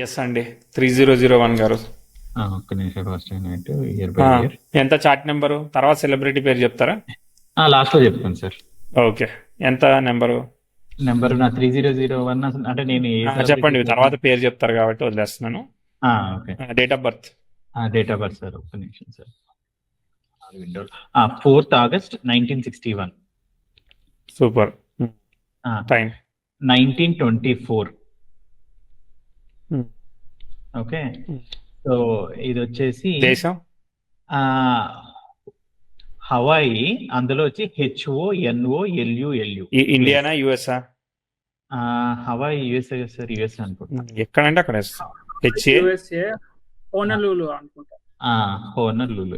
Yes అండి. 3001 గారు. ఒక్క నిమిషం ఫస్ట్ నైట్ ఇయర్ బై ఆ, ఇయర్ ఎంత చార్ట్ నెంబరు తర్వాత సెలబ్రిటీ పేరు చెప్తారా? లాస్ట్ లో చెప్తాను సార్. ఓకే, ఎంత నెంబరు? నెంబర్ నా 3001 అంటే నేను ఏ చెప్పండి, celebrity తర్వాత పేరు చెప్తారు కాబట్టి వదిలేస్తున్నాను. Okay. Date of birth. Date of birth sir, ఒక్క నిమిషం sir. Window 4th August 1961. Super. Time 1924. Okay. So ఇది వచ్చేసి దేశం ఆ హవాయి, అందులో వచ్చి HONOLULU. ఇండియానా యుఎస్ఆ? హవాయి యుఎస్ఏ సార్, యుఎస్ఏ అనుకుంటా. ఎక్కడంటే అక్కడ హెచ్ఏ యూఎస్ఏ హోనలూలు అనుకుంటా. హోనలులు,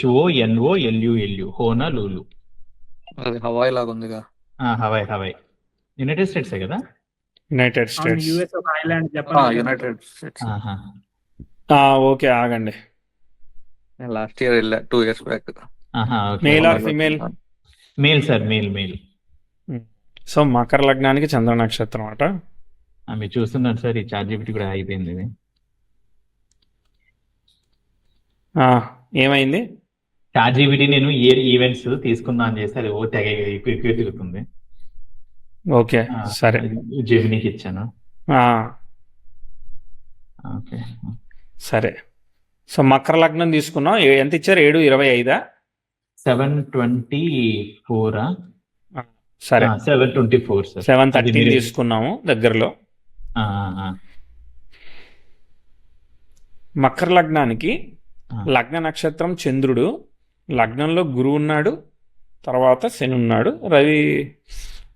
HONOLULU, హోనలులు. అది హవాయి లాగా ఉందిగా. హవాయి, హవాయి యునైటెడ్ స్టేట్సే కదా. యునైటెడ్ అవును, స్టేట్స్. యుఎస్ ఒక ఐలాండ్, జపాన్. United states. ఆహా. ఓకే, ఆగండి. నేను లాస్ట్ ఇయర్ వెళ్ళా, 2 years back. Male or female? Male sir, male male. So Makar లగ్నానికి చంద్ర నక్షత్రం అట. మీరు చూస్తున్నారు సార్, ఈ ChatGPT కూడా అయిపోయింది ఇది. ఏమైంది? ChatGPT నేను ఇయర్ ఈవెంట్స్ తీసుకుందాం అని చేస్తే అది తెగ ఎక్కువ తిరుగుతుంది. ఓకే, సరే. జెమినికి ఇచ్చాను. ఓకే. సరే. సో మకర లగ్నం తీసుకున్నాం. ఎంత ఇచ్చారు? 7/25. 7/24. సరే, 7/24 సార్. 7/13 తీసుకున్నాము దగ్గరలో. మకర లగ్నానికి లగ్న నక్షత్రం చంద్రుడు, లగ్నంలో గురువు ఉన్నాడు, తర్వాత శని ఉన్నాడు, రవి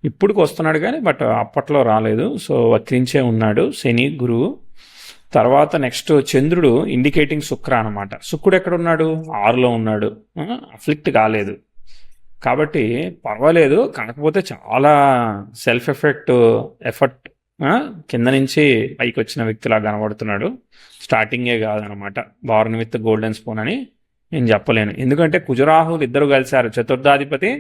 ఇప్పుడుకి వస్తున్నాడు కానీ బట్ అప్పట్లో రాలేదు. సో వక్రించే ఉన్నాడు శని గురువు. తర్వాత నెక్స్ట్ చంద్రుడు ఇండికేటింగ్ శుక్ర అనమాట. శుక్రుడు ఎక్కడ ఉన్నాడు? 6లో ఉన్నాడు, అఫ్లిక్ట్ కాలేదు కాబట్టి పర్వాలేదు. కాకపోతే చాలా సెల్ఫ్ ఎఫర్ట్ కింద నుంచి పైకి వచ్చిన వ్యక్తిలా కనబడుతున్నాడు. స్టార్టింగే కాదనమాట. బార్న్ విత్ గోల్డెన్ స్పూన్ అని నేను చెప్పలేను. ఎందుకంటే కుజరాహులు ఇద్దరు కలిశారు. చతుర్థాధిపతి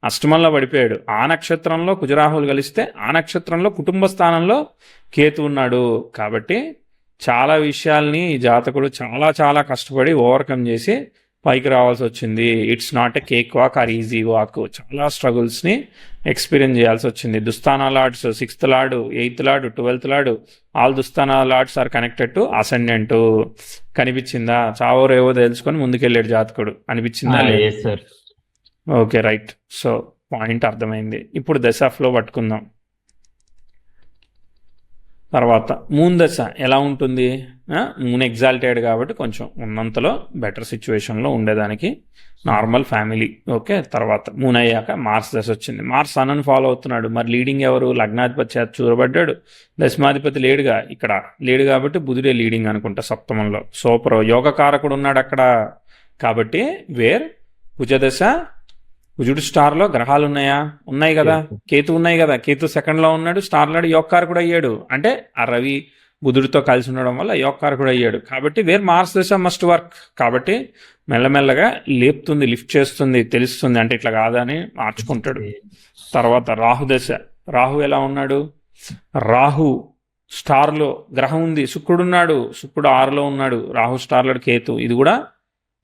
అష్టమంలో పడిపోయాడు. ఆ నక్షత్రంలో కుజరాహులు కలిస్తే ఆ నక్షత్రంలో కుటుంబ స్థానంలో కేతు ఉన్నాడు. కాబట్టి చాలా విషయాల్ని ఈ జాతకుడు చాలా చాలా కష్టపడి ఓవర్కమ్ చేసి పైకి రావాల్సి వచ్చింది. It's not a cake walk or easy walk. చాలా స్ట్రగుల్స్ని ఎక్స్పీరియన్స్ చేయాల్సి వచ్చింది. దుస్థానా lords 6th lord, 8th lord, 12th lord, all దుస్థానా lords are connected to ascendant. కనిపించిందా? చావో రేవో తెలుసుకొని ముందుకెళ్ళాడు జాతకుడు. అనిపించిందా? Sir. Okay, right. So point అర్థమైంది. ఇప్పుడు దశ ఫ్లో పట్టుకుందాం. తర్వాత మూన్ దశ ఎలా ఉంటుంది? మూన్ ఎగ్జాల్టెడ్ కాబట్టి కొంచెం ఉన్నంతలో బెటర్ సిచ్యువేషన్లో ఉండేదానికి, నార్మల్ ఫ్యామిలీ. ఓకే. తర్వాత మూన్ అయ్యాక మార్స్ దశ వచ్చింది. మార్స్ సన్నను ఫాలో అవుతున్నాడు. మరి లీడింగ్ ఎవరు? లగ్నాధిపతి చేత చూరబడ్డాడు. దశమాధిపతి లేడుగా, ఇక్కడ లేడు కాబట్టి బుధుడే లీడింగ్ అనుకుంటా సప్తమంలో. సూపర్. యోగకారకుడు ఉన్నాడు అక్కడ కాబట్టి వేర్ కుజదశ. కుజుడు స్టార్లో గ్రహాలు ఉన్నాయా? ఉన్నాయి కదా. కేతు ఉన్నాయి కదా. కేతు 2nd ఉన్నాడు. స్టార్లో యోగకారకుడు అయ్యాడు. అంటే ఆ రవి బుధుడితో కలిసి ఉండడం వల్ల యోగకారకుడు అయ్యాడు. కాబట్టి వేర్ మార్స్ దశ మస్ట్ వర్క్. కాబట్టి మెల్లమెల్లగా లేపుతుంది, లిఫ్ట్ చేస్తుంది, తెలుస్తుంది. అంటే ఇట్లా కాదని మార్చుకుంటాడు. తర్వాత రాహు దశ. రాహు ఎలా ఉన్నాడు? రాహు స్టార్లో గ్రహం ఉంది. శుక్రుడు ఉన్నాడు. శుక్రుడు 6లో ఉన్నాడు. రాహు స్టార్లో కేతు. ఇది కూడా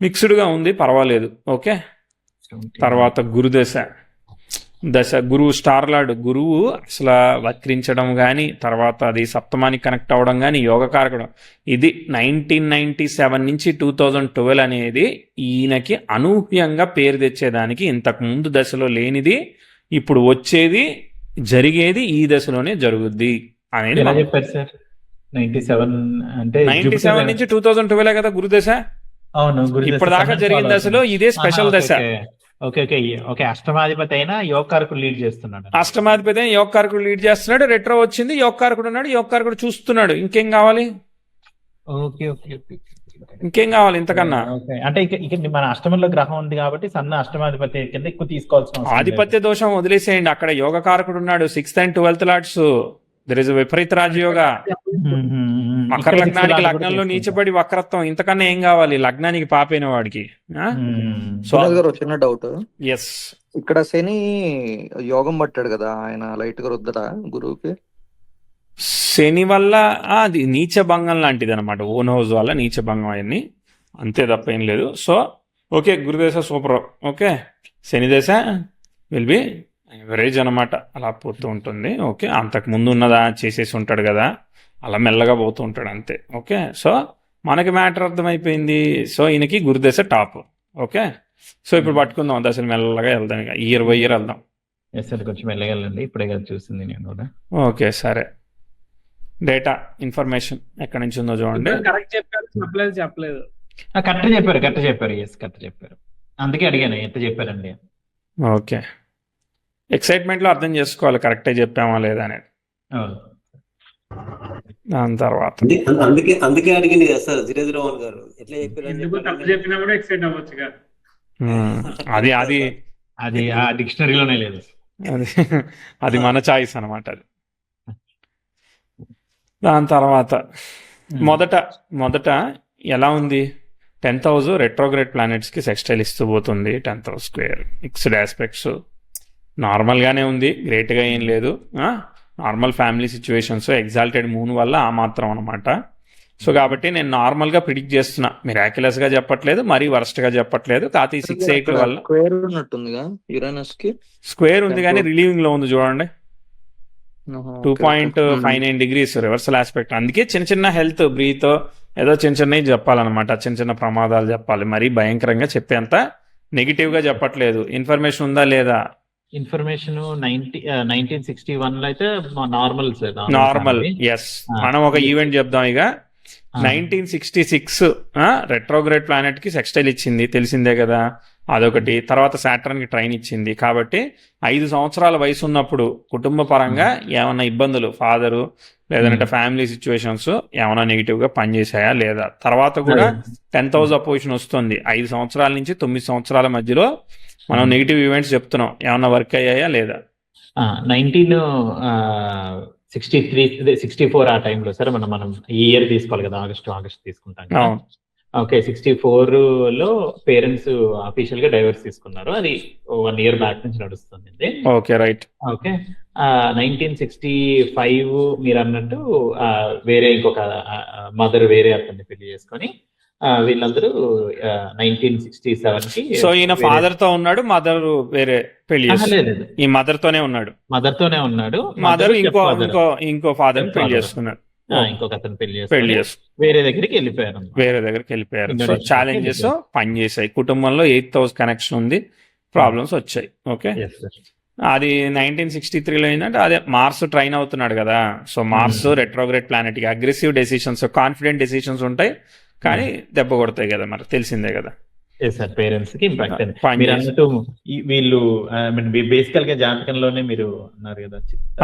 మిక్స్డ్గా ఉంది, పర్వాలేదు. ఓకే. తర్వాత గురుదశ. గురువు స్టార్లాడు. గురువు అసలు వక్రించడం కానీ, తర్వాత అది సప్తమానికి కనెక్ట్ అవ్వడం కానీ, యోగకారకడం. ఇది 1997 నుంచి 2012 అనేది ఈయనకి అనూహ్యంగా పేరు తెచ్చేదానికి. ఇంతకు ముందు దశలో లేనిది ఇప్పుడు వచ్చేది, జరిగేది ఈ దశలోనే జరుగుద్ది అనేది. 97 నుంచి 2012 కదా గురుదశ. అవును. ఇప్పటిదాకా జరిగిన దశలో ఇదే స్పెషల్ దశ. ఓకే. అష్టమాధిపతి అయినా యోగకారకుడు లీడ్ చేస్తున్నాడు. అష్టమాధిపతి అయినా యోగకారకుడు లీడ్ చేస్తున్నాడు. రెట్రో వచ్చింది, యోగకారకుడు ఉన్నాడు, యోగకారకుడు చూస్తున్నాడు. ఇంకేం కావాలి? ఓకే. ఇంకేం కావాలి ఇంతకన్నా? అంటే ఇక మన అష్టమంలో గ్రహం ఉంది కాబట్టి సన్న అష్టమాధిపతి కింద ఎక్కువ తీసుకోవాల్సిన ఆధిపత్య దోషం వదిలేసేయండి. అక్కడ యోగకారకుడు ఉన్నాడు. 6th and 12th Lord's. There is విపరీత రాజయోగ. మకర లగ్నానికి లగ్నంలో నీచబడి వక్రత్వం. ఇంతకన్నా ఏం కావాలి లగ్నానికి పాపైన వాడికి? చిన్న డౌట్. ఎస్. ఇక్కడ శని యోగం పట్టాడు కదా, ఆయన లైట్ గా రుద్దడా గురువుకి? శని వల్ల అది నీచభంగం లాంటిది అనమాట. ఓన్ హౌస్ వల్ల నీచభంగం అవన్నీ, అంతే తప్ప ఏం లేదు. సో ఓకే, గురుదశ సూపర్. ఓకే, శని దశ విల్ బి ఎవరేజ్ అనమాట, అలా పోతూ ఉంటుంది. ఓకే, అంతకు ముందు ఉన్నదా చేసేసి ఉంటాడు కదా, అలా మెల్లగా పోతూ ఉంటాడు అంతే. ఓకే, సో మనకి మ్యాటర్ అర్థమైపోయింది. సో ఈయనకి గురుదశ టాప్. ఓకే, సో ఇప్పుడు పట్టుకుందాం దశలు మెల్లగా వెళ్దాం, ఇక ఇయర్ బై ఇయర్ వెళ్దాం. ఎస్ సార్, కొంచెం వెళ్ళగలండి, ఇప్పుడే కదా చూసింది నేను కూడా. ఓకే సరే, డేటా ఇన్ఫర్మేషన్ ఎక్కడి నుంచి ఉందో చూడండి. కరెక్ట్ చెప్పారు, చెప్పలేదు. కరెక్ట్ చెప్పారు. ఎస్ కరెక్ట్ చెప్పారు, అందుకే అడిగాను ఎంత చెప్పారండి. ఓకే, ఎక్సైట్మెంట్లో అర్థం చేసుకోవాలి కరెక్టే చెప్పామా లేదా అనేది. అవును. దాని తర్వాత అందుకే అడిగింది కదా సార్ 001 గారు, ఎట్లా ఎందుకు తప్పు చెప్పినా కూడా ఎక్సైట్ అవ్వచ్చు కదా. అది అది ఆ డిక్షనరీలోనే లేదు. అది మన చాయిస్ అనమాట అది. దాని తర్వాత మొదట ఎలా ఉంది, 10th హౌస్ రెట్రోగ్రేడ్ ప్లానెట్స్కి సెక్స్టైల్ ఇస్తూ పోతుంది. 10th house square mixed aspects, నార్మల్గానే ఉంది, గ్రేట్గా ఏం లేదు. Normal family situations, exalted moon వల్ల ఆ మాత్రం అనమాట. సో కాబట్టి నేను నార్మల్గా ప్రిడిక్ట్ చేస్తున్నా, మిరాక్యులస్గా చెప్పట్లేదు, మరీ వరస్ట్గా చెప్పట్లేదు. కాకపోతే 6-8 వల్ల స్క్వేర్ ఉన్నట్టుందిగా యురేనస్ కి. స్క్వేర్ ఉంది కానీ రిలీవింగ్ లో ఉంది చూడండి, 2.59 degrees రివర్సల్ ఆస్పెక్ట్. అందుకే చిన్న చిన్న హెల్త్ బ్రీత్ ఏదో చిన్నవి చెప్పాలన్నమాట, చిన్న ప్రమాదాలు చెప్పాలి, మరీ భయంకరంగా చెప్పేంత నెగిటివ్గా చెప్పట్లేదు. ఇన్ఫర్మేషన్ ఉందా లేదా? ఇన్ఫర్మేషన్ 1961 లో అయితే నార్మల్ సార్, నార్మల్. ఎస్, మనం ఒక ఈవెంట్ చెప్దాం ఇక. 1966 రెట్రోగ్రేడ్ ప్లానెట్ కి సెక్స్టైల్ ఇచ్చింది, తెలిసిందే కదా, అదొకటి. తర్వాత సాటర్న్ కి ట్రైన్ ఇచ్చింది. కాబట్టి 5 సంవత్సరాల వయసు ఉన్నప్పుడు కుటుంబ పరంగా ఏమైనా ఇబ్బందులు, ఫాదరు లేదంటే ఫ్యామిలీ సిచ్యువేషన్స్ ఏమైనా నెగిటివ్ గా పనిచేసాయా లేదా? తర్వాత కూడా 10th హౌస్ అపోజిషన్ వస్తుంది. 5 సంవత్సరాల నుంచి 9 సంవత్సరాల మధ్యలో మనం నెగిటివ్ ఈవెంట్స్ చెప్తున్నాం, ఏమన్నా వర్క్ అయ్యాయా లేదా? 1964 ఆ టైంలో సార్, మనం ఈ ఇయర్ తీసుకోవాలి కదా, ఆగస్ట్ తీసుకుంటాం కదా. ఓకే, 64 లో పేరెంట్స్ అఫీషియల్ గా డైవర్స్ తీసుకున్నారు. అది 1 year బ్యాక్ నుంచి నడుస్తుంది. Okay right. ఓకే, 1965 మీరు అన్నట్టు వేరే ఇంకొక మదర్ వేరే అతన్ని పెళ్లి చేసుకొని వీళ్ళందరూ 1967 కి. సో ఈయన ఫాదర్ తో ఉన్నాడు, మదర్ వేరే పెళ్లి చేసుకున్నాడు. ఈ మదర్ తోనే ఉన్నాడు. మదర్ ఇంకో ఫాదర్ పెళ్లి చేసుకున్నాడు. ఇంకొక అతను పెళ్లి చేసి వేరే దగ్గరికి వెళ్ళిపోయారు. సో ఛాలెంజెస్ పనిచేసాయి. కుటుంబంలో 8th హౌస్ కనెక్షన్ ఉంది, ప్రాబ్లమ్స్ వచ్చాయి. ఓకే, అది 1963లో ఏంటంటే అదే మార్స్ ట్రైన్ అవుతున్నాడు కదా. సో మార్స్ రెట్రోగ్రేడ్ ప్లానెట్ కి అగ్రెసివ్ డెసిషన్స్, కాన్ఫిడెంట్ డెసిషన్స్ ఉంటాయి, కానీ దెబ్బ కొడతాయి కదా, మరి తెలిసిందే కదా. పేరెంట్స్ కి ఇంపాక్ట్ మీరు అన్నట్టు వీళ్ళు బేసికల్ గా జాతకంలోనే మీరు అన్నారు కదా.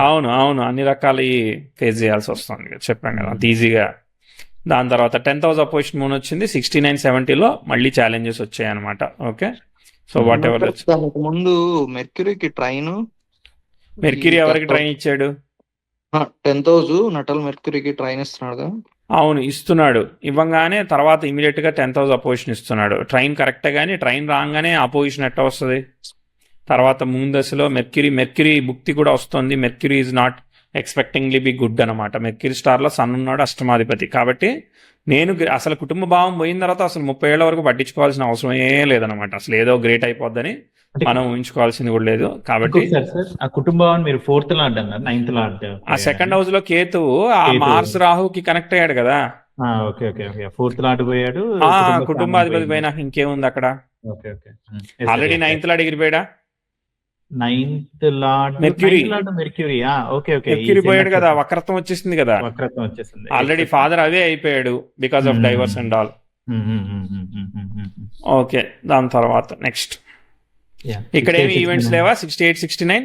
అవును, అన్ని రకాల ఫేస్ చేయాల్సి వస్తుంది, చెప్పాను కదా అంత ఈజీగా. దాని తర్వాత 10th హౌస్ అపోజిషన్ మూన్ వచ్చింది. 69-70లో మళ్ళీ ఛాలెంజెస్ వచ్చాయి అనమాట. Okay, so what ever. ముందు మెర్క్యూరీకి ట్రైన్, మెర్క్యూరీ ఎవరికి ట్రైన్ ఇచ్చాడు? 10th హౌస్ నటల్ మెర్క్యూరీకి ట్రైన్ ఇస్తున్నాడు. అవును, ఇస్తున్నాడు. ఇవ్వగానే తర్వాత ఇమీడియట్ గా 10th హౌస్ అపోజిషన్ ఇస్తున్నాడు. ట్రైన్ కరెక్టే, కానీ ట్రైన్ రాగానే అపోజిషన్ ఎట్లా వస్తుంది? తర్వాత మూన్ దశలో మెర్క్యూరీ భుక్తి కూడా వస్తుంది. Mercury is not expectingly be good అనమాట. మెర్క్యూరీ స్టార్ లో సన్ ఉన్నాడు, అష్టమాధిపతి. కాబట్టి నేను అసలు కుటుంబ భావం పోయిన తర్వాత అసలు 30 ఏళ్ల వరకు పట్టించుకోవాల్సిన అవసరమే లేదనమాట. అసలు ఏదో గ్రేట్ అయిపోద్దని మనం ఊహించుకోవాల్సింది కూడా లేదు. కాబట్టి ఆ కుటుంబాన్ని మీరు 4th లార్డ్ అన్నారు, 9th లార్డ్. ఆ 2nd హౌస్ లో కేతువు ఆ మార్స్ రాహుకి కనెక్ట్ అయ్యాడు కదా. 4th లార్డ్ పోయాడు, కుటుంబాధిపతి పోయినా ఇంకేముంది అక్కడ. ఆల్రెడీ 9th లార్డ్ ఎగిరిపోయాడా? 9th లార్డ్ మెర్క్యూరీ పోయాడు కదా, వక్రత్వం వచ్చేసింది కదా. ఆల్రెడీ ఫాదర్ అవే అయిపోయాడు because of divorce and all. Okay, దాని తర్వాత నెక్స్ట్ ఇక్కడ ఏమి ఈవెంట్స్ లేవా? 68-69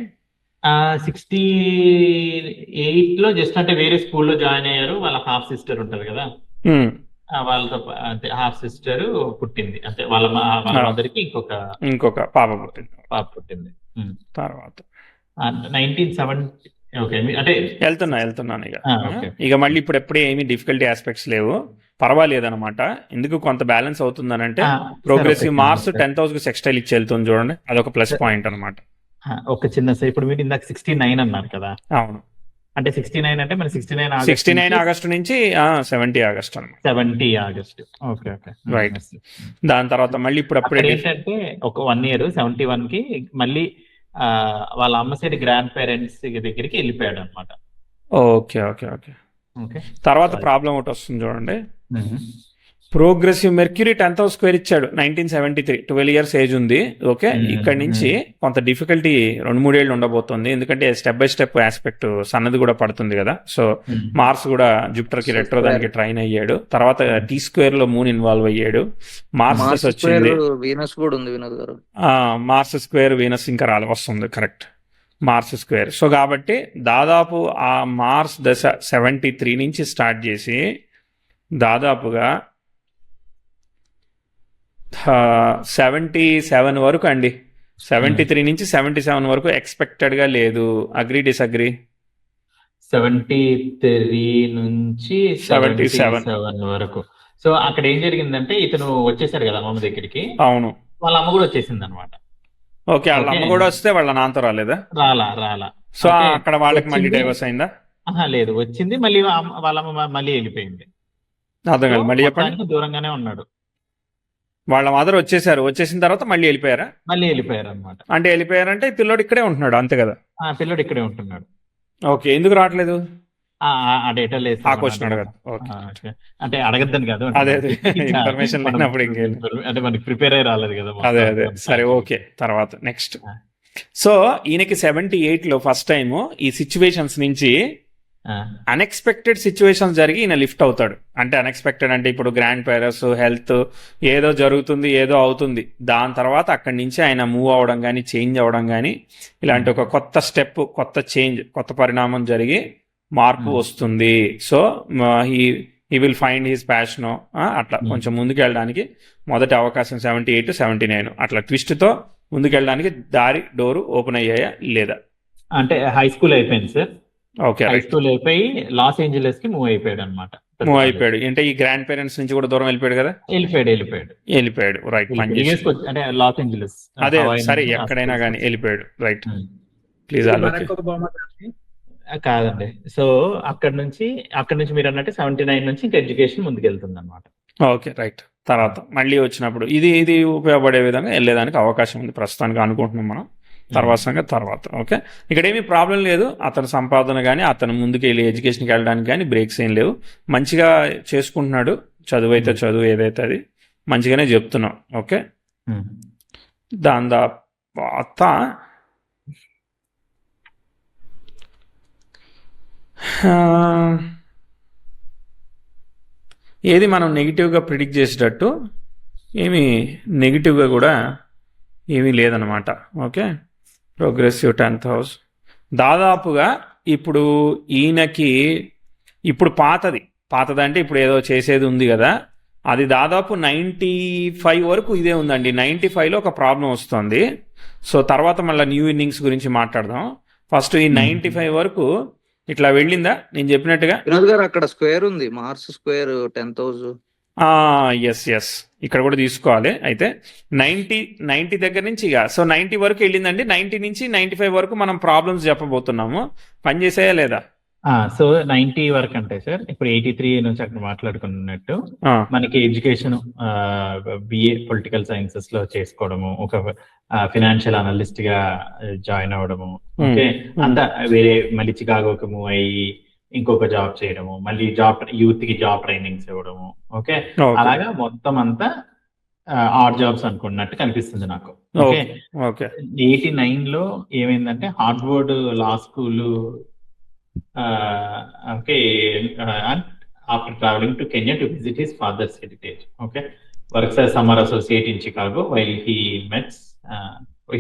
68 లో జస్ట్ అంటే వేరే స్కూల్లో జాయిన్ అయ్యారు. వాళ్ళ హాఫ్ సిస్టర్ ఉంటారు కదా, వాళ్ళతో అంటే హాఫ్ సిస్టర్ పుట్టింది. అంటే వాళ్ళ మదర్కి ఇంకొక పాప పుట్టింది. తర్వాత 1970 అంటే వెళ్తున్నాను ఇక మళ్ళీ ఇప్పుడు ఎప్పుడే ఏమి డిఫికల్టీ ఆస్పెక్ట్స్ లేవు, పర్వాలేదు అనమాట. ఎందుకు కొంత బ్యాలెన్స్ అవుతుందని అంటే ప్రోగ్రెసివ్ మార్స్ 10th హౌస్ కి సెక్స్టైల్ ఇచ్చి వెళ్తుంది చూడండి, అదొక ప్లస్ పాయింట్ అనమాట. ఒక చిన్న ఇప్పుడు మీరు ఇందాక 69 అన్నారు కదా. అవును, అంటే 69 అంటే మన 69 69 ఆగస్టు నుంచి 70 ఆగస్ట్ అనమాట. 70 ఆగస్ట్. Okay okay right. దాని తర్వాత మళ్ళీ ఇప్పుడు అక్కడ అప్పుడే ఏంటంటే ఒక 1 ఇయర్ 71 కి మళ్ళీ వాళ్ళ అమ్మ సైడ్ గ్రాండ్ పేరెంట్స్ దగ్గరికి వెళ్ళిపోయాడు అనమాట. Okay okay okay. ఓకే తర్వాత ప్రాబ్లం ఒకటి వస్తుంది చూడండి. ప్రోగ్రెసివ్ మెర్క్యూరీ 10,000 స్క్వేర్ ఇచ్చాడు 1973, 12 ఇయర్స్ ఏజ్ ఉంది. ఓకే, ఇక్కడ నుంచి కొంత డిఫికల్టీ 2-3 ఏళ్ళు ఉండబోతుంది, ఎందుకంటే స్టెప్ బై స్టెప్ ఆస్పెక్ట్ సన్నది కూడా పడుతుంది కదా. సో మార్స్ కూడా జూపిటర్ కి రెట్రో దానికి ట్రైన్ అయ్యాడు. తర్వాత టీ స్క్వేర్ లో మూన్ ఇన్వాల్వ్ అయ్యాడు. మార్స్ వచ్చింది, వీనస్ కూడా ఉంది వినోద్ గారు. మార్స్ స్క్వేర్ వీనస్ ఇంకా వస్తుంది, కరెక్ట్, మార్స్ స్క్వేర్. సో కాబట్టి దాదాపు ఆ మార్స్ దశ 73 నుంచి స్టార్ట్ చేసి దాదాపుగా 77 వరకు అండి. 73 నుంచి 77 వరకు ఎక్స్పెక్టెడ్ గా లేదు. Agree disagree? 73 నుంచి 77 వరకు. సో అక్కడ ఏం జరిగిందంటే ఇతను వచ్చేసాడు కదా అమ్మమ్మ దగ్గరికి. అవును, వాళ్ళ అమ్మ కూడా వచ్చేసింది అనమాట. ఓకే, వాళ్ళ అమ్మ కూడా వస్తే వాళ్ళ నాన్నతో రాలేదా? రాలా. సో అక్కడ వాళ్ళకి మళ్ళీ డైవర్స్ అయిందా? లేదు, వచ్చింది మళ్ళీ వాళ్ళ అమ్మ మళ్ళీ వెళ్ళిపోయింది. అర్థం కాదు, మళ్ళీ చెప్పండి. దూరంగానే ఉన్నాడు. వాళ్ళ మదర్ వచ్చేసారు, వచ్చేసిన తర్వాత మళ్ళీ వెళ్ళిపోయారా? మళ్ళీ వెళ్ళిపోయారు అనమాట. అంటే వెళ్ళిపోయారంటే పిల్లోడు ఇక్కడే ఉంటున్నాడు అంతే కదా? పిల్లోడు ఇక్కడే ఉంటున్నాడు. ఓకే, ఎందుకు రావట్లేదు ఆ డేటా లేదు, ఆ క్వశ్చన్ అడగదు. అంటే అడగద్దని కాదు, అదే ఇన్ఫర్మేషన్ లేనప్పుడు ఇంకేం, అంటే మనకి ప్రిపేర్ అయ్యి రాలేదు కదా. అదే సరే, ఓకే. తర్వాత నెక్స్ట్. సో ఈయనకి 78 లో ఫస్ట్ టైం ఈ సిచ్యువేషన్స్ నుంచి అన్ఎక్స్పెక్టెడ్ సిచ్యువేషన్స్ జరిగి ఈయన లిఫ్ట్ అవుతాడు. అంటే అన్ఎక్స్పెక్టెడ్ అంటే ఇప్పుడు గ్రాండ్ పేరెంట్స్ హెల్త్ ఏదో జరుగుతుంది, ఏదో అవుతుంది, దాని తర్వాత అక్కడి నుంచి ఆయన మూవ్ అవడం కానీ చేంజ్ అవడం కానీ ఇలాంటి ఒక కొత్త స్టెప్, కొత్త చేంజ్, కొత్త పరిణామం జరిగి మార్పు వస్తుంది. So he will find his passion, అట్లా కొంచెం ముందుకు వెళ్ళడానికి మొదటి అవకాశం 78 79 అట్లా ట్విస్ట్తో ముందుకు వెళ్ళడానికి డోరు ఓపెన్ అయ్యాయా లేదా? అంటే హై స్కూల్ అయిపోయింది సార్. ఓకే, హై స్కూల్ అయిపోయి లాస్ ఏంజలస్ కి మూవ్ అయిపోయాడు అనమాట. మూవ్ అయిపోయాడు అంటే ఈ గ్రాండ్ పేరెంట్స్ నుంచి కూడా దూరం వెళ్ళిపోయాడు కదా? వెళ్ళిపోయాడు రైట్. అంటే లాస్ ఏంజలస్, అదే సరే, ఎక్కడైనా కానీ వెళ్ళిపోయాడు రైట్. ప్లీజ్ కాదండి. సో అక్కడ నుంచి మీరు అన్నట్టు 79 నుంచి ఇంకా ఎడ్యుకేషన్ ముందుకు వెళ్తుంది అనమాట. Okay right. తర్వాత మళ్ళీ వచ్చినప్పుడు ఇది ఉపయోగపడే విధంగా వెళ్ళేదానికి అవకాశం ఉంది ప్రస్తుతానికి అనుకుంటున్నాం మనం. తర్వాత సంగతి తర్వాత. ఓకే, ఇక్కడ ఏమీ ప్రాబ్లం లేదు. అతని సంపాదన కానీ అతను ముందుకు వెళ్ళి ఎడ్యుకేషన్కి వెళ్ళడానికి కానీ బ్రేక్స్ ఏం లేవు. మంచిగా చేసుకుంటున్నాడు. చదువు అయితే చదువు, ఏదైతే అది మంచిగానే చెప్తున్నాం. ఓకే, దాని తర్వాత ఏది మనం నెగిటివ్గా ప్రిడిక్ట్ చేసేటట్టు ఏమీ నెగిటివ్గా కూడా ఏమీ లేదనమాట. ఓకే, ప్రోగ్రెసివ్ 10th హౌస్ దాదాపుగా ఇప్పుడు ఈయనకి ఇప్పుడు పాతదంటే ఇప్పుడు ఏదో చేసేది ఉంది కదా, అది దాదాపు 95 వరకు ఇదే ఉందండి. 95లో ఒక ప్రాబ్లం వస్తుంది. సో తర్వాత మళ్ళీ న్యూ ఇన్నింగ్స్ గురించి మాట్లాడదాం. ఫస్ట్ ఈ 95 వరకు ఇట్లా వెళ్ళిందా నేను చెప్పినట్టుగా? వినోద్ గారు అక్కడ స్క్వేర్ ఉంది, మార్స్ స్క్వేర్ 10,000. ఎస్ ఇక్కడ కూడా తీసుకోవాలి. అయితే 90 దగ్గర నుంచి ఇక సో 90 వరకు వెళ్ళిందండి. 90 నుంచి 95 వరకు మనం ప్రాబ్లమ్స్ చెప్పబోతున్నాము. పనిచేసాయా లేదా? సో 90 వరకు అంటే సార్ ఇప్పుడు 83 నుంచి అక్కడ మాట్లాడుకున్నట్టు మనకి ఎడ్యుకేషన్ బిఏ పొలిటికల్ సైన్సెస్ లో చేసుకోవడము, ఒక ఫినాన్షియల్ అనలిస్ట్ గా జాయిన్ అవ్వడము, ఓకే, అంతా వేరే మళ్ళీ చికాగోకి మూవ్ అయ్యి ఇంకొక జాబ్ చేయడము, మళ్ళీ యూత్ కి జాబ్ ట్రైనింగ్స్ ఇవ్వడము, ఓకే, అలాగా మొత్తం అంతా ఆడ్ జాబ్స్ అనుకున్నట్టు కనిపిస్తుంది నాకు. ఓకే, 89 లో ఏమైందంటే Harvard law school, okay, after travelling to Kenya to visit his father's heritage, okay, works as summer associate in Chicago while he meets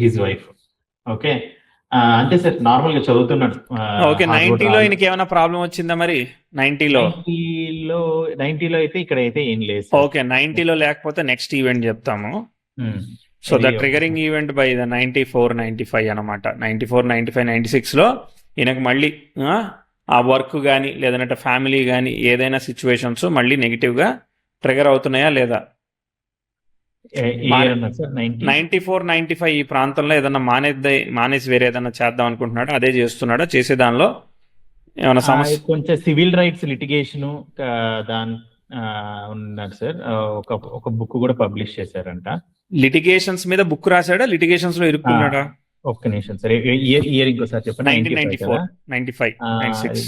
his wife. Okay, అంతే సార్, నార్మల్ గా చదువుతున్నాడు. Okay, 90లో ఆయనకి ఏమైనా ప్రాబ్లం వచ్చిందా మరి? 90లో అయితే ఇక్కడ అయితే ఏం లేదు. ఓకే, 90లో లేకపోతే నెక్స్ట్ ఈవెంట్ చెప్తాము. So the triggering event by the 94, 95 అనమాట. 94, 95, 96లో ఈయనకు మళ్ళీ ఆ వర్క్ కానీ లేదంటే ఫ్యామిలీ కానీ ఏదైనా సిచ్యువేషన్స్ మళ్ళీ నెగిటివ్గా ట్రిగర్ అవుతున్నాయా లేదా? 94, 95 ఈ ప్రాంతంలో ఏదన్నా మానేసి వేరే ఏదన్నా చేద్దాం అనుకుంటున్నాడు, అదే చేస్తున్నాడా? చేసే దానిలో ఏమైనా సమస్య? కొంచెం సివిల్ రైట్స్ లిటిగేషన్ దాని ఉన్నాడు సార్. ఒక బుక్ కూడా పబ్లిష్ చేశారంట. లిటిగేషన్స్ మీద బుక్ రాశాడా, లిటిగేషన్స్ లో ఇరుక్కున్నాడా? ఒక్క నిమిషం సార్, ఇయర్ ఇంకోసారి చెప్పండి. 1994, 95, 96.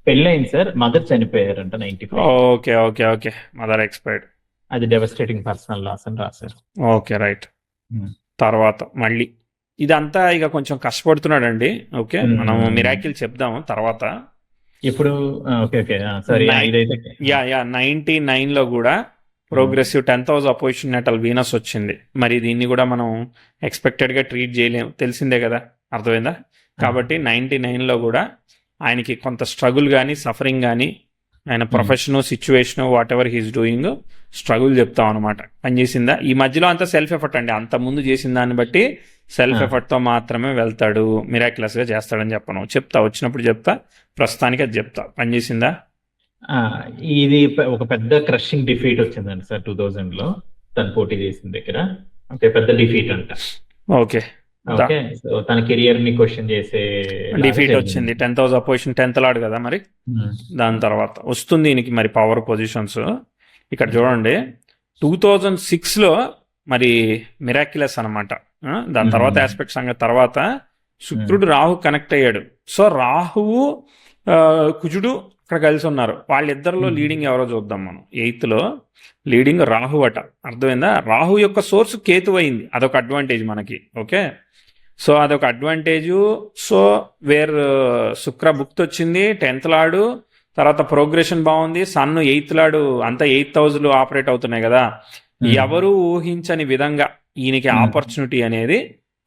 పెళ్ళైంది సార్, మదర్ చనిపోయారంట 95. Okay okay okay, mother expired. అది డెవస్టేటింగ్ పర్సనల్ లాస్ అని రాశారు. Okay right. తర్వాత మళ్ళీ ఇదంతా ఇక కొంచెం కష్టపడుతున్నాడండి. ఓకే, మనం మిరాకిల్ చెప్దాము తర్వాత. ఇప్పుడు ఓకే ఓకే సారీ, యా 99 లో కూడా ప్రోగ్రెసివ్ 10,000 అపోజిషన్ నెటల్ వీనస్ వచ్చింది. మరి దీన్ని కూడా మనం ఎక్స్పెక్టెడ్ గా ట్రీట్ చేయలేము, తెలిసిందే కదా, అర్థమైందా? కాబట్టి 99 లో కూడా ఆయనకి కొంత స్ట్రగుల్ కానీ సఫరింగ్ కానీ, ఆయన professional situation what ever he's doing struggle చెప్తాం అనమాట. పనిచేసిందా? ఈ మధ్యలో అంతా సెల్ఫ్ ఎఫర్ట్ అండి, అంత ముందు చేసిన దాన్ని బట్టి సెల్ఫ్ ఎఫర్ట్ తో మాత్రమే వెళ్తాడు, మిరాక్యులస్ గా చేస్తాడని చెప్పను. చెప్తా, వచ్చినప్పుడు చెప్తా, ప్రస్తుతానికి అది చెప్తా. పనిచేసిందా? ఇది ఒక పెద్ద క్రషింగ్ డిఫీట్ వచ్చిందండి సార్ 2000 లో తను పోటీ చేసిన దగ్గర. ఓకే, పెద్ద డిఫీట్ అంట. ఓకే, ఓకే, సో తన కెరియర్ ని క్వశ్చన్ చేసే డిఫీట్ వచ్చింది. 10,000 అపోజిషన్ 10th లాడ్ కదా మరి. దాని తర్వాత వస్తుంది ఈయనకి మరి పవర్ పొజిషన్స్. ఇక్కడ చూడండి 2006 లో మరి మిరాక్యులస్ అనమాట. దాని తర్వాత ఆస్పెక్ట్ సంగతి తర్వాత శుక్రుడు రాహు కనెక్ట్ అయ్యాడు. సో రాహువు కుజుడు ఇక్కడ కలిసి ఉన్నారు. వాళ్ళిద్దరిలో లీడింగ్ ఎవరో చూద్దాం మనం. 8th లో లీడింగ్ రాహు అట, అర్థమైందా? రాహు యొక్క సోర్స్ కేతు అయింది, అదొక అడ్వాంటేజ్ మనకి. ఓకే, సో అదొక అడ్వాంటేజ్. సో వేర్ శుక్ర బుక్త్ వచ్చింది 10th లాడు, తర్వాత ప్రోగ్రెషన్ బాగుంది. సన్ 8th లాడు, అంతా 8th హౌస్లు ఆపరేట్ అవుతున్నాయి కదా. ఎవరు ఊహించని విధంగా ఈయనకి ఆపర్చునిటీ అనేది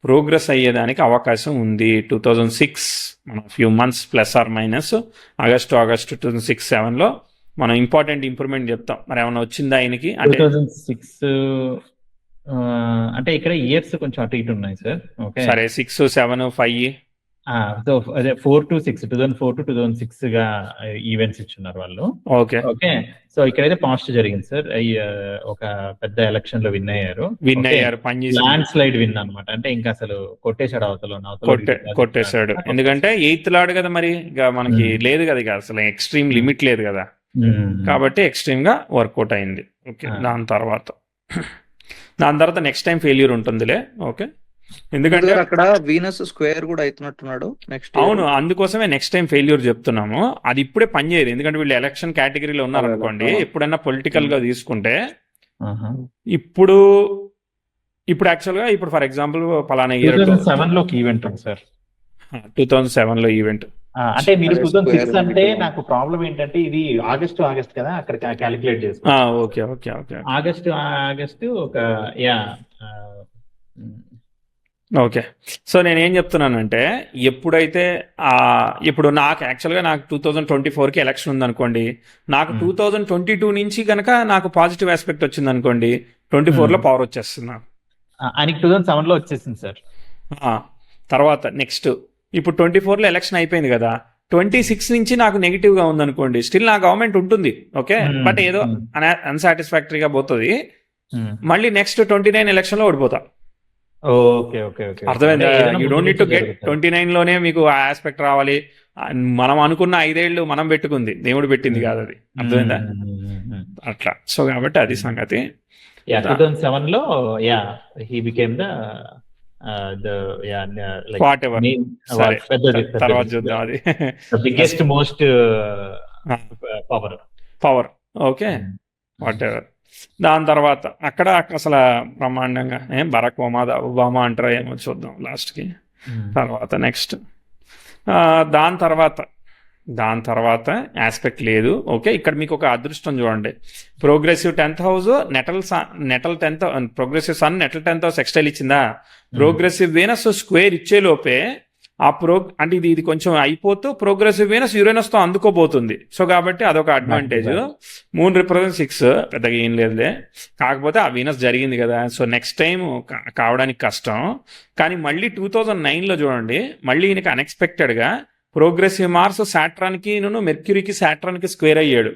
ప్రోగ్రెస్ అయ్యేదానికి అవకాశం ఉంది. 2006 మనం few months plus or minus August 2006-7 లో మనం ఇంపార్టెంట్ ఇంప్రూవ్మెంట్ చెప్తాం. మరి ఏమైనా వచ్చిందా ఆయనకి? అంటే 2006 అంటే ఇక్కడ ఇయర్స్ కొంచెం అటు ఇటు ఉన్నాయి సార్. ఓకే, సరే 6, 7, 5. సో అదే 4 to 6, 2004 to 2006 గా ఈవెంట్స్ ఇచ్చున్నారు వాళ్ళు. ఓకే ఓకే, సో ఇక్కడైతే పాజిటివ్ జరిగింది సార్. ఒక పెద్ద ఎలక్షన్ లో విన్ అయ్యారు. ల్యాండ్ స్లైడ్ విన్ అనమాట. అంటే ఇంకా అసలు కొట్టేశాడు, కొట్టేశాడు. ఎందుకంటే 8th లాడ్ కదా, మరి ఇక మనకి లేదు కదా, ఇక అసలు ఎక్స్ట్రీమ్ లిమిట్ లేదు కదా, కాబట్టి ఎక్స్ట్రీమ్ గా వర్కౌట్ అయింది. ఓకే, దాని తర్వాత నెక్స్ట్ టైం ఫెయిల్యూర్ ఉంటుందిలే. ఓకే, ఎందుకంటే అక్కడ వీనస్ స్క్వేర్ కూడా అవుతున్నట్టున్నాడు నెక్స్ట్. అవును, అందుకోసమే నెక్స్ట్ టైం ఫెయిల్యూర్ చెప్తున్నాము. అది ఇప్పుడే పనిచేయదు, ఎందుకంటే వీళ్ళు ఎలక్షన్ కేటగిరీలో ఉన్నారు అనుకోండి. ఎప్పుడైనా పొలిటికల్ గా తీసుకుంటే ఇప్పుడు యాక్చువల్ గా ఇప్పుడు ఫర్ ఎగ్జాంపుల్ పలానా ఇయర్ 2007 లో ఈవెంట్ ఉంది సార్. 2007 లో ఈవెంట్ అంటే మీరు 2006 అంటే నాకు ప్రాబ్లం ఏంటంటే ఇది ఆగస్ట్ కదా, అక్కడ క్యాలిక్యులేట్ చేసుకో. ఓకే ఓకే ఓకే, ఆగస్టు ఒక ఓకే. సో నేనేం చెప్తున్నానంటే ఎప్పుడైతే ఇప్పుడు నాకు యాక్చువల్గా నాకు 2024కి ఎలక్షన్ ఉందనుకోండి, నాకు 2022 నుంచి కనుక నాకు పాజిటివ్ ఆస్పెక్ట్ వచ్చింది అనుకోండి, 24లో పవర్ వచ్చేస్తుంది నాకు. ఆయనకి 2007లో వచ్చేసింది సార్. తర్వాత నెక్స్ట్ ఇప్పుడు 24లో ఎలక్షన్ అయిపోయింది కదా, 26 నుంచి నాకు నెగిటివ్ గా ఉందనుకోండి, స్టిల్ నా గవర్నమెంట్ ఉంటుంది. ఓకే, బట్ ఏదో అన్సాటిస్ఫాక్టరీగా పోతుంది. మళ్ళీ నెక్స్ట్ 29 ఎలక్షన్ లో ఓడిపోతా. ఓకే ఓకే ఓకే, అర్థమైందా? You don't need to get 29 లోనే మీకు ఆ ఆస్పెక్ట్ రావాలి. మనం అనుకున్న 5 ఏళ్ళు మనం పెట్టుకుంది, దేవుడు పెట్టింది కాదు అది, అర్థమైందా? అట్లా. సో కాబట్టి అది సంగతి. 2007లో హీ బికేమ్ వాట్ ఎవర్, తర్వాత చూద్దాం అది. Biggest most power. Okay, what ever. దాని తర్వాత అక్కడ అసలు బ్రహ్మాండంగా బరాక్ ఒబామా అంటారా ఏమో చూద్దాం లాస్ట్కి. తర్వాత నెక్స్ట్ దాని తర్వాత ఆస్పెక్ట్ లేదు. ఓకే, ఇక్కడ మీకు ఒక అదృష్టం చూడండి. Progressive 10th house natal 10th, progressive sun natal 10th house ఎక్స్టైల్ ఇచ్చిందా, ప్రోగ్రెసివ్ వీనస్ స్క్వేర్ ఇచ్చే లోపే అంటే ఇది కొంచెం అయిపోతూ ప్రోగ్రెసివ్ వీనస్ యురేనస్ తో అందుకోబోతుంది. సో కాబట్టి అదొక అడ్వాంటేజ్. మూన్ రిప్రజెంట్ 6, పెద్దగా ఏం లేదులే, కాకపోతే ఆ వీనస్ జరిగింది కదా, సో నెక్స్ట్ టైం కావడానికి కష్టం. కానీ మళ్ళీ 2009లో చూడండి, మళ్ళీ ఈయనకి అన్ఎక్స్పెక్టెడ్ గా ప్రోగ్రెసివ్ మార్స్ సాట్రాన్కి మెర్క్యూరీకి సాట్రాన్కి స్క్వేర్ అయ్యాడు.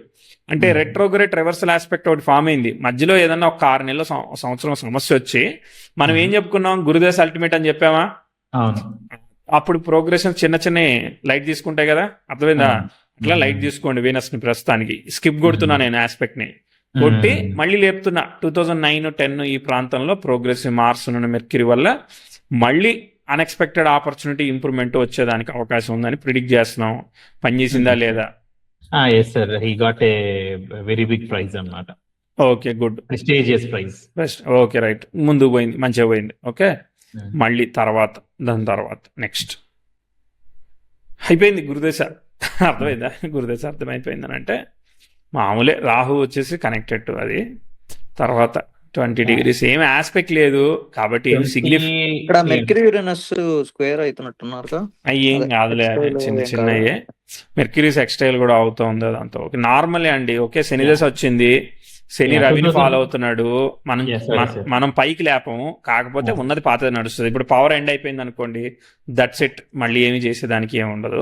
అంటే రెట్రోగ్రేట్ రివర్సల్ ఆస్పెక్ట్ ఒకటి ఫామ్ అయింది. మధ్యలో ఏదన్నా ఒక 6 నెలల సంవత్సరం సమస్య వచ్చి మనం ఏం చెప్పుకున్నాం, గురుదేశ్ అల్టిమేట్ అని చెప్పామా? అప్పుడు ప్రోగ్రెషన్ చిన్న చిన్న లైట్ తీసుకుంటాయి కదా, అర్థమైందా? అట్లా లైట్ తీసుకోండి వీనస్ ని ప్రస్తుతానికి. స్కిప్ కొడుతున్నా నేను ఆస్పెక్ట్ ని కొట్టి మళ్ళీ లేపుతున్నా. 2009-10 ఈ ప్రాంతంలో ప్రోగ్రెసివ్ మార్స్ ఉన్న మెర్క్యూరీ వల్ల మళ్ళీ అన్ఎక్స్పెక్టెడ్ ఆపర్చునిటీ ఇంప్రూవ్మెంట్ వచ్చేదానికి అవకాశం ఉందని ప్రిడిక్ట్ చేస్తున్నాం. పనిచేసిందా లేదా? Yes sir, he got a very big prize అన్నమాట. Okay, good, prestigious prize. Best. Okay, right, ముందుకు పోయింది, మంచిగా పోయింది. ఓకే, మళ్ళీ దాని తర్వాత నెక్స్ట్ అయిపోయింది గురుదశ. అర్థమైందా? గురుదశ అర్థమైపోయిందని అంటే మామూలే. రాహు వచ్చేసి కనెక్టెడ్ టు అది. తర్వాత 20 degrees ఏం ఆస్పెక్ట్ లేదు కాబట్టి ఏం ఇక్కడ మెర్క్యూరీ యురేనస్ స్క్వేర్ అవుతున్నట్టున్నారు. ఏం కాదులే, చిన్నయే. మెర్క్యూరీ సెక్స్టైల్ కూడా అవుతుంది అదంతా. ఓకే, నార్మలే అండి. ఓకే, శని దశ వచ్చింది, శని రవిని ఫాలో అవుతున్నాడు. మనం పైకి లేపము, కాకపోతే ఉన్నది పాతది నడుస్తుంది. ఇప్పుడు పవర్ ఎండ్ అయిపోయింది అనుకోండి, దట్స్ ఇట్. మళ్ళీ ఏమి చేసేదానికి ఏమి ఉండదు.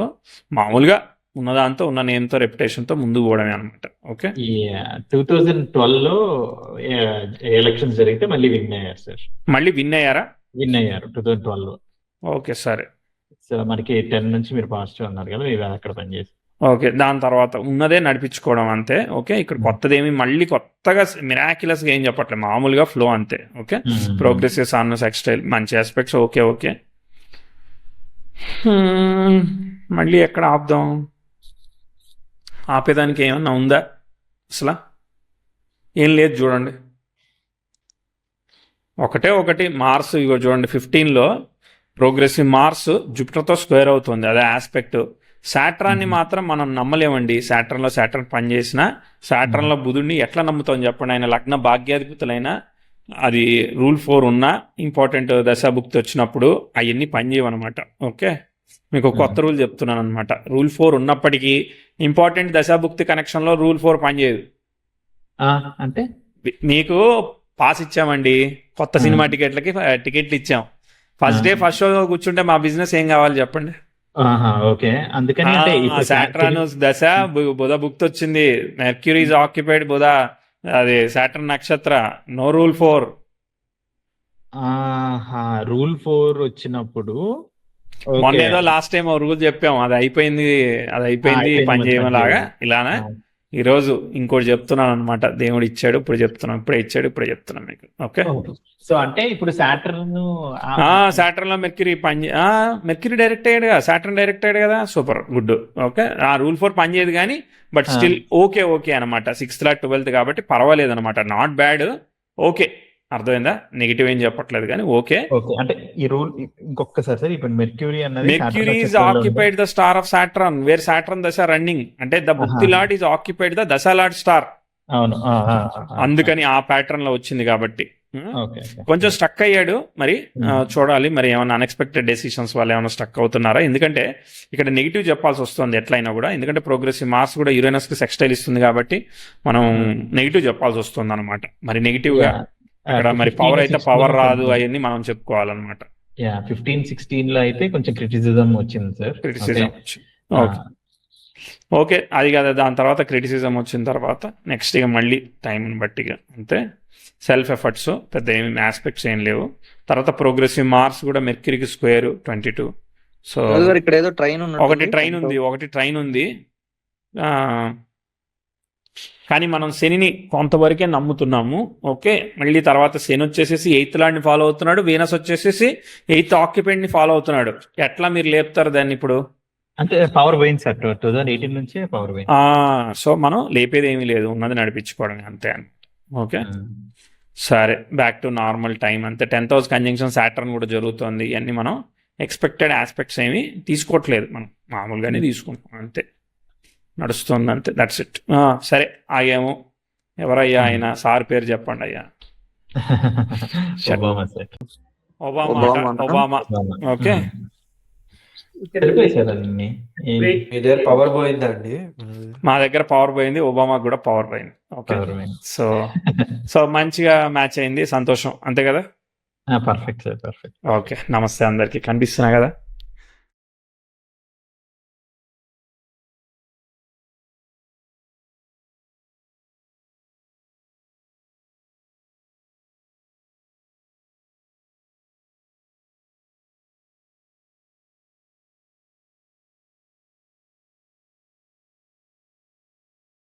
మామూలుగా ఉన్నదాంతో ఉన్న నేమ్తో రెప్యుటేషన్తో ముందుకు పోవడమే అనమాట. ఓకే, 2012లో ఎలక్షన్స్ జరిగితే మళ్ళీ విన్ అయ్యారు సార్. మళ్ళీ విన్ అయ్యారా? విన్ అయ్యారు 2012లో. ఓకే, సరే. సో మనకి 10 నుంచి మీరు పాజిటివ్ అన్నారు కదా, ఇవి అక్కడ పనిచేసి. ఓకే, దాని తర్వాత ఉన్నదే నడిపించుకోవడం అంతే. ఓకే, ఇక్కడ కొత్తదేమి మళ్ళీ కొత్తగా మిరాక్యులస్గా ఏం చెప్పట్లేదు, మామూలుగా ఫ్లో అంతే. ఓకే, ప్రోగ్రెసివ్ సన్ సెక్స్టైల్ మంచి ఆస్పెక్ట్స్. ఓకే ఓకే, మళ్ళీ ఎక్కడ ఆపుదాం? ఆపేదానికి ఏమన్నా ఉందా అసలు? ఏం లేదు. చూడండి, ఒకటి మార్స్. ఇగో చూడండి, 15లో ప్రోగ్రెసివ్ మార్స్ జూపిటర్తో స్క్వేర్ అవుతుంది, అదే ఆస్పెక్ట్. సాటర్న్ని మాత్రం మనం నమ్మలేమండి. సాటర్న్ పనిచేసిన సాటర్న్లో బుధుడిని ఎట్లా నమ్ముతాం చెప్పండి? ఆయన లగ్న భాగ్యాధిపతులైన అది రూల్ 4 ఉన్న ఇంపార్టెంట్ దశాభుక్తి వచ్చినప్పుడు అవన్నీ పనిచేయవన్నమాట. ఓకే, మీకు కొత్త రూల్ చెప్తున్నాను అనమాట. రూల్ 4 ఉన్నప్పటికీ ఇంపార్టెంట్ దశాభుక్తి కనెక్షన్లో రూల్ 4 పనిచేయదు. అంటే మీకు పాస్ ఇచ్చామండి, కొత్త సినిమా టికెట్లు ఇచ్చాం. ఫస్ట్ డే ఫస్ట్ షో కూర్చుంటే మా బిజినెస్ ఏం కావాలి చెప్పండి? ఓకే, అందుకని సాటర్న్ దశ బుధ భుక్తి వచ్చింది. మెర్క్యూరీ ఈజ్ ఆక్యుపైడ్ బుధ, అది సాటర్న్ నక్షత్ర. No rule 4. రూల్ 4 వచ్చినప్పుడు మొన్న ఏదో లాస్ట్ టైం రూల్ చెప్పాము, అది అయిపోయింది పని చేయమలాగా. ఇలానే ఈరోజు ఇంకోటి చెప్తున్నాను అనమాట. దేవుడు ఇచ్చాడు, ఇప్పుడే చెప్తున్నాం మీకు. ఓకే, సో అంటే ఇప్పుడు సాటర్న్ లో మెర్క్యూరీ మెర్క్యూరీ డైరెక్ట్ అయ్యాడు కదా, సాటర్న్ డైరెక్ట్ అయ్యాడు కదా. Super, good. ఓకే, ఆ రూల్ 4 పనిచేయదు కానీ బట్ స్టిల్ ఓకే అనమాట. 6th 12th కాబట్టి పర్వాలేదు అనమాట. Not bad. ఓకే, అర్థమైందా? నెగిటివ్ ఏం చెప్పట్లేదు కానీ ఓకే. అంటే ఈ రూల్ ఇంకొకసారి సార్, ఇప్పుడు Mercury is occupied the star of Saturn where Saturn dasha running. అంటే the bhukti lord is occupied the dasha lord star. అవును, అందుకని ఆ ప్యాటర్న్ లో వచ్చింది కాబట్టి కొంచెం స్టక్ అయ్యాడు. మరి చూడాలి, మరి ఏమైనా అన్ఎక్స్పెక్టెడ్ డెసిషన్స్ వల్ల ఏమైనా స్టక్ అవుతున్నారా? ఎందుకంటే ఇక్కడ నెగిటివ్ చెప్పాల్సి వస్తుంది ఎట్లయినా కూడా. ఎందుకంటే ప్రోగ్రెసివ్ మార్స్ కూడా యురేనస్ కి సెక్స్టైల్ ఇస్తుంది కాబట్టి మనం నెగిటివ్ చెప్పాల్సి వస్తుంది అనమాట. మరి నెగిటివ్ గా అక్కడ మరి పవర్ అయితే పవర్ రాదు, అవన్నీ మనం చెప్పుకోవాలన్నమాట. 15-16 లో అయితే కొంచెం క్రిటిసిజం వచ్చింది సార్. క్రిటిసిజం వచ్చింది. ఓకే, అది కదా. దాని తర్వాత క్రిటిసిజం వచ్చిన తర్వాత నెక్స్ట్ ఇక మళ్ళీ టైంని బట్టి అంతే. సెల్ఫ్ ఎఫర్ట్స్ పెద్ద ఏమి ఆస్పెక్ట్స్ ఏం లేవు. తర్వాత ప్రోగ్రెసివ్ మార్స్ కూడా మెర్క్యూరీకి స్క్వేర్ 22. సో ఇక్కడ ఏదో ఒకటి ట్రైన్ ఉంది కానీ మనం శనిని కొంతవరకే నమ్ముతున్నాము. ఓకే, మళ్ళీ తర్వాత శని వచ్చేసేసి 8th లార్డ్ని ఫాలో అవుతున్నాడు, వీనస్ వచ్చేసేసి 8th ఆక్యుపెంట్ని ఫాలో అవుతున్నాడు. ఎట్లా మీరు లేపుతారు దాన్ని ఇప్పుడు? అంటే పవర్ పోయింది సార్, 2018 నుంచే పవర్ పోయింది. సో మనం లేపేది ఏమీ లేదు, ఉన్నది నడిపించుకోవడం అంతే అని. ఓకే, సరే, బ్యాక్ టు నార్మల్ టైం అంతే. 10th హౌస్ కంజంక్షన్ సాటర్న్ కూడా జరుగుతుంది. ఇవన్నీ మనం ఎక్స్పెక్టెడ్ ఆస్పెక్ట్స్ ఏమి తీసుకోవట్లేదు, మనం మామూలుగానే తీసుకుంటాం అంతే. నడుస్తుంది అంతే, దట్స్ ఇట్. సరే, ఆగాము. ఎవరయ్యా ఆయన? సార్ పేరు చెప్పండి అయ్యా. ఒబామా. ఓకే, పవర్ పోయిందండి. మా దగ్గర పవర్ పోయింది, ఒబామా కూడా పవర్ పోయింది. ఓకే, సో మంచిగా మ్యాచ్ అయింది, సంతోషం. అంతే కదా? Perfect sir, perfect. ఓకే, నమస్తే అందరికి. కనిపిస్తున్నా కదా?